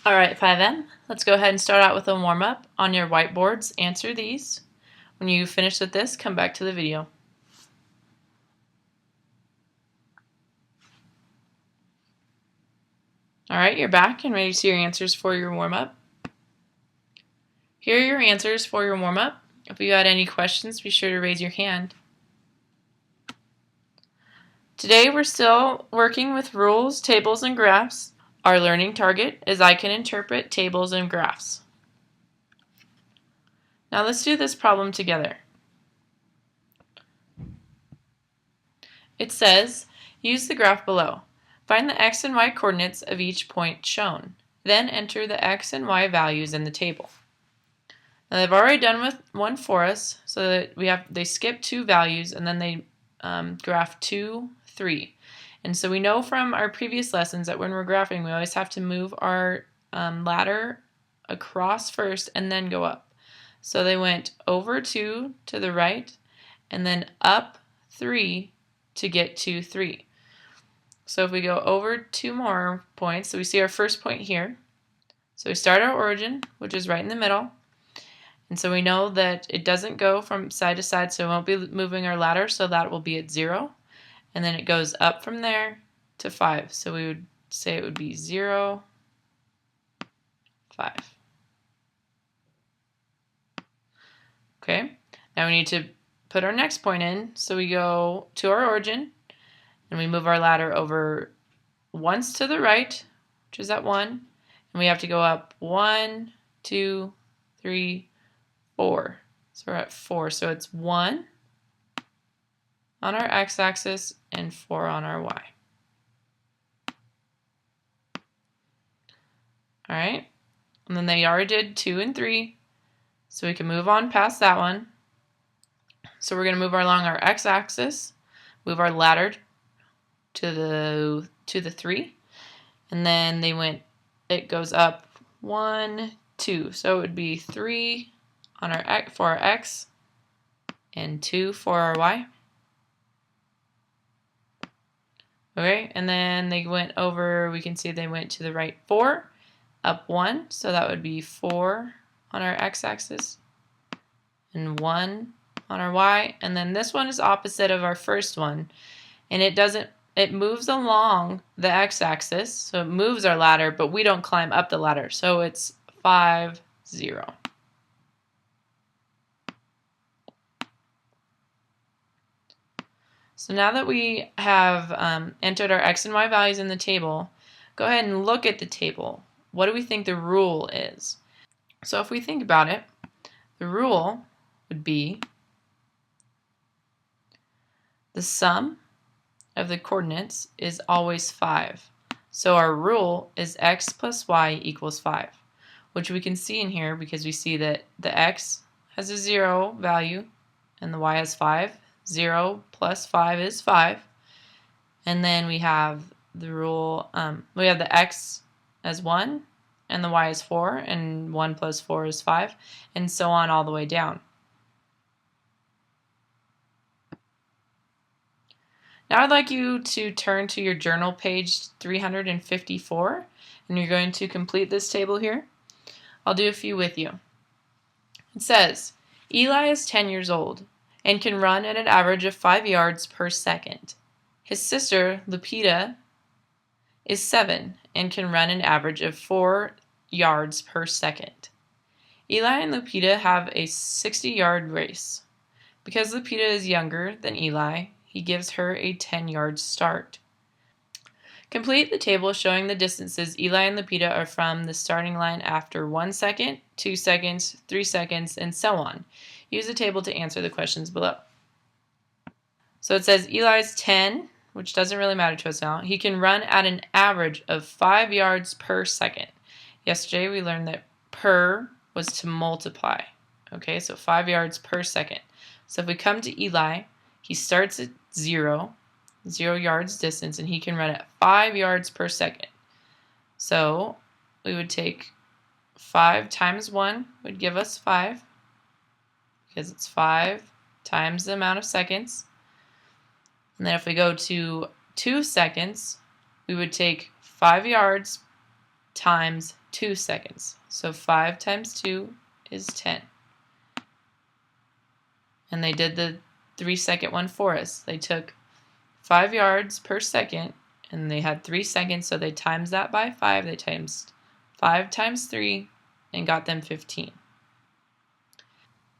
Alright, 5M, let's go ahead and start out with a warm-up. On your whiteboards, answer these. When you finish with this, come back to the video. Alright, you're back and ready to see your answers for your warm-up. Here are your answers for your warm-up. If you had any questions, be sure to raise your hand. Today we're still working with rules, tables, and graphs. Our learning target is I can interpret tables and graphs. Now let's do this problem together. It says, use the graph below. Find the x and y coordinates of each point shown. Then enter the x and y values in the table. Now they've already done one for us, so that they skip 2 values and then they graph 2, 3. And so we know from our previous lessons that when we're graphing, we always have to move our ladder across first and then go up. So they went over 2 to the right and then up 3 to get to 3. So if we go over 2 more points, so we see our first point here. So we start our origin, which is right in the middle. And so we know that it doesn't go from side to side, so it won't be moving our ladder, so that will be at 0. And then it goes up from there to 5. So we would say it would be 0, 5. Okay, now we need to put our next point in. So we go to our origin and we move our ladder over once to the right, which is at 1. And we have to go up 1, 2, 3, 4. So we're at 4. So it's 1 on our x-axis and 4 on our y. Alright, and then they already did 2 and 3, so we can move on past that one. So we're going to move along our x-axis, move our ladder to the 3, and then it goes up 1, 2, so it would be 3 on for our x and 2 for our y. Okay, and then they went over, we can see they went to the right 4, up 1, so that would be 4 on our x-axis and 1 on our y. And then this one is opposite of our first one, and it moves along the x-axis, so it moves our ladder, but we don't climb up the ladder, so it's 5, 0. So now that we have entered our x and y values in the table, go ahead and look at the table. What do we think the rule is? So if we think about it, the rule would be the sum of the coordinates is always 5. So our rule is x plus y equals 5, which we can see in here because we see that the x has a 0 value and the y has 5. 0 plus 5 is 5. And then we have the rule, we have the x as 1 and the y is 4, and 1 plus 4 is 5, and so on all the way down. Now I'd like you to turn to your journal page 354, and you're going to complete this table here. I'll do a few with you. It says, Eli is 10 years old and can run at an average of 5 yards per second. His sister, Lupita, is 7 and can run an average of 4 yards per second. Eli and Lupita have a 60-yard race. Because Lupita is younger than Eli, he gives her a 10-yard start. Complete the table showing the distances Eli and Lupita are from the starting line after 1 second, 2 seconds, 3 seconds, and so on. Use the table to answer the questions below. So it says Eli's 10, which doesn't really matter to us now. He can run at an average of 5 yards per second. Yesterday we learned that per was to multiply. Okay, so 5 yards per second. So if we come to Eli, he starts at 0 yards distance, and he can run at 5 yards per second. So we would take 5 times 1 would give us 5, because it's 5 times the amount of seconds. And then if we go to 2 seconds, we would take 5 yards times 2 seconds. So 5 times 2 is 10. And they did the 3-second one for us. They took 5 yards per second, and they had 3 seconds, so they times that by 5. They times 5 times 3 and got them 15.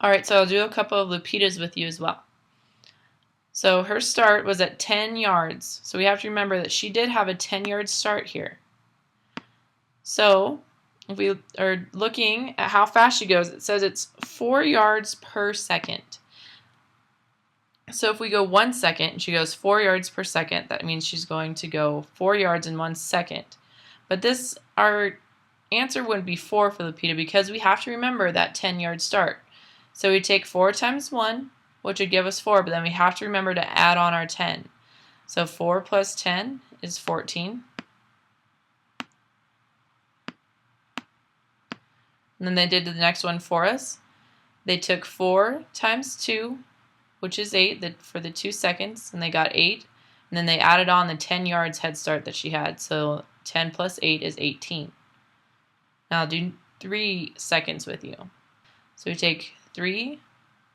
Alright, so I'll do a couple of Lupita's with you as well. So her start was at 10 yards. So we have to remember that she did have a 10-yard start here. So if we are looking at how fast she goes, it says it's 4 yards per second. So if we go 1 second, she goes 4 yards per second. That means she's going to go 4 yards in 1 second. But our answer wouldn't be 4 for Lupita because we have to remember that 10-yard start. So we take 4 times 1, which would give us 4, but then we have to remember to add on our 10. So 4 plus 10 is 14. And then they did the next one for us. They took 4 times 2, which is 8 for the 2 seconds, and they got 8. And then they added on the 10 yards head start that she had. So 10 plus 8 is 18. Now I'll do 3 seconds with you. So we take 3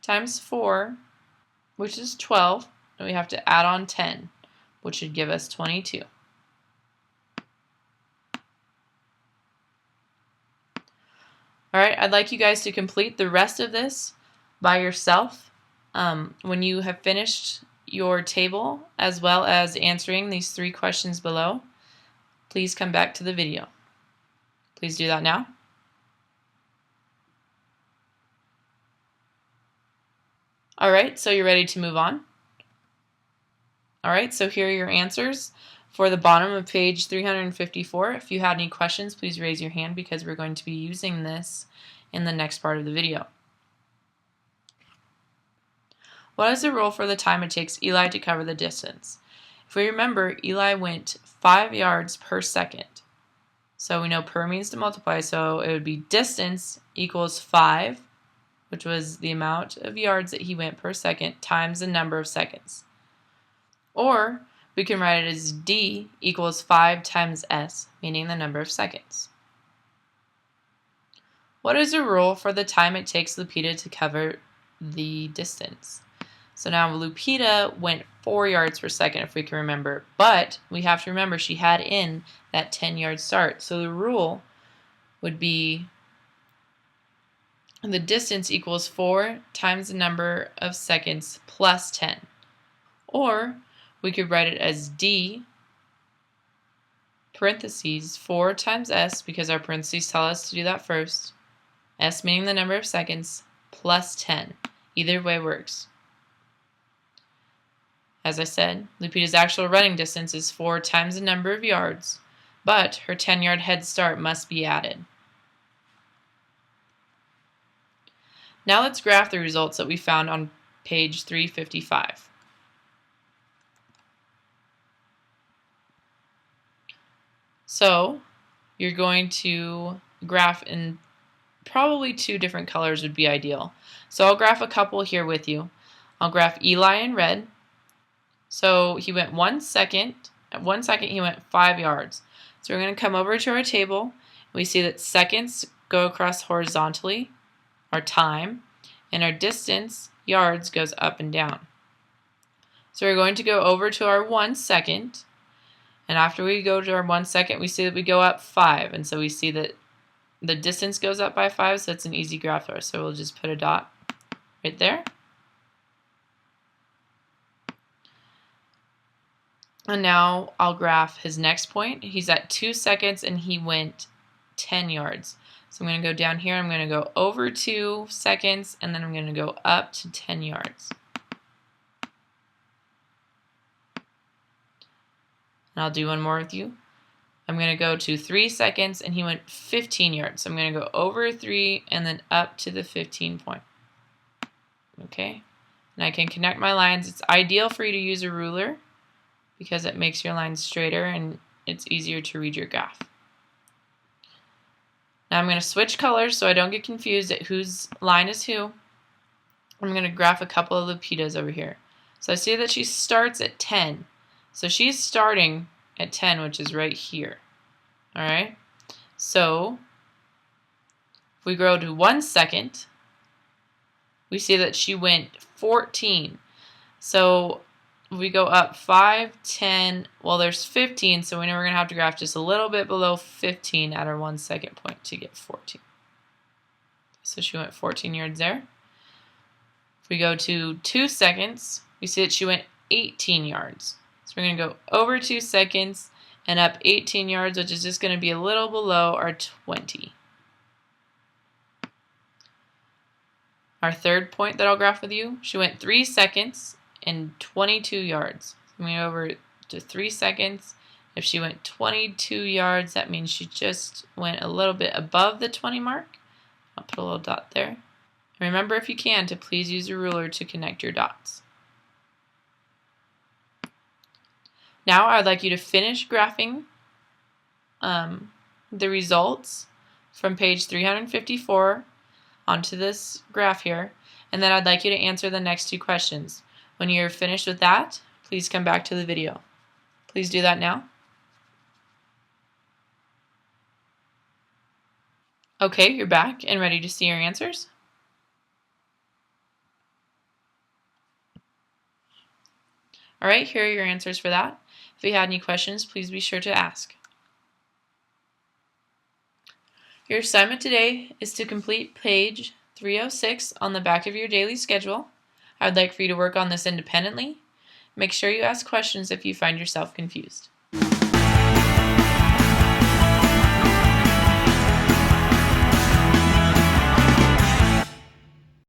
times 4, which is 12, and we have to add on 10, which should give us 22. Alright, I'd like you guys to complete the rest of this by yourself. When you have finished your table, as well as answering these 3 questions below, please come back to the video. Please do that now. Alright, so you're ready to move on? Alright, so here are your answers for the bottom of page 354. If you had any questions, please raise your hand because we're going to be using this in the next part of the video. What is the rule for the time it takes Eli to cover the distance? If we remember, Eli went 5 yards per second. So we know per means to multiply, so it would be distance equals 5, which was the amount of yards that he went per second, times the number of seconds. Or we can write it as D equals 5 times S, meaning the number of seconds. What is the rule for the time it takes Lupita to cover the distance? So now Lupita went 4 yards per second, if we can remember, but we have to remember she had in that 10-yard start. So the rule would be the distance equals 4 times the number of seconds plus 10. Or we could write it as D parentheses 4 times S, because our parentheses tell us to do that first, S meaning the number of seconds, plus 10. Either way works. As I said, Lupita's actual running distance is 4 times the number of yards, but her 10-yard head start must be added. Now let's graph the results that we found on page 355. So you're going to graph in probably 2 different colors would be ideal. So I'll graph a couple here with you. I'll graph Eli in red. So he went 1 second. At 1 second he went 5 yards. So we're going to come over to our table. We see that seconds go across horizontally, our time, and our distance, yards, goes up and down. So we're going to go over to our 1 second. And after we go to our 1 second, we see that we go up 5. And so we see that the distance goes up by 5, so it's an easy graph for us. So we'll just put a dot right there. And now I'll graph his next point. He's at 2 seconds and he went 10 yards. So I'm going to go down here, I'm going to go over 2 seconds, and then I'm going to go up to 10 yards. And I'll do one more with you. I'm going to go to 3 seconds and he went 15 yards. So I'm going to go over 3 and then up to the 15 point. Okay? And I can connect my lines. It's ideal for you to use a ruler because it makes your lines straighter and it's easier to read your graph. Now I'm going to switch colors so I don't get confused at whose line is who. I'm going to graph a couple of Lupita's over here. So I see that she starts at 10. So she's starting at 10, which is right here. Alright? So if we go to 1 second, we see that she went 14. So if we go up 5, 10, well, there's 15, so we know we're going to have to graph just a little bit below 15 at our 1 second point to get 14. So she went 14 yards there. If we go to 2 seconds, we see that she went 18 yards. So we're going to go over 2 seconds and up 18 yards, which is just going to be a little below our 20. Our third point that I'll graph with you, she went 3 seconds and 22 yards. So we go over to 3 seconds. If she went 22 yards, that means she just went a little bit above the 20 mark. I'll put a little dot there. And remember, if you can, to please use a ruler to connect your dots. Now I'd like you to finish graphing the results from page 354 onto this graph here, and then I'd like you to answer the next 2 questions. When you're finished with that, please come back to the video. Please do that now. Okay, you're back and ready to see your answers. Alright, here are your answers for that. If you had any questions, please be sure to ask. Your assignment today is to complete page 306 on the back of your daily schedule. I would like for you to work on this independently. Make sure you ask questions if you find yourself confused.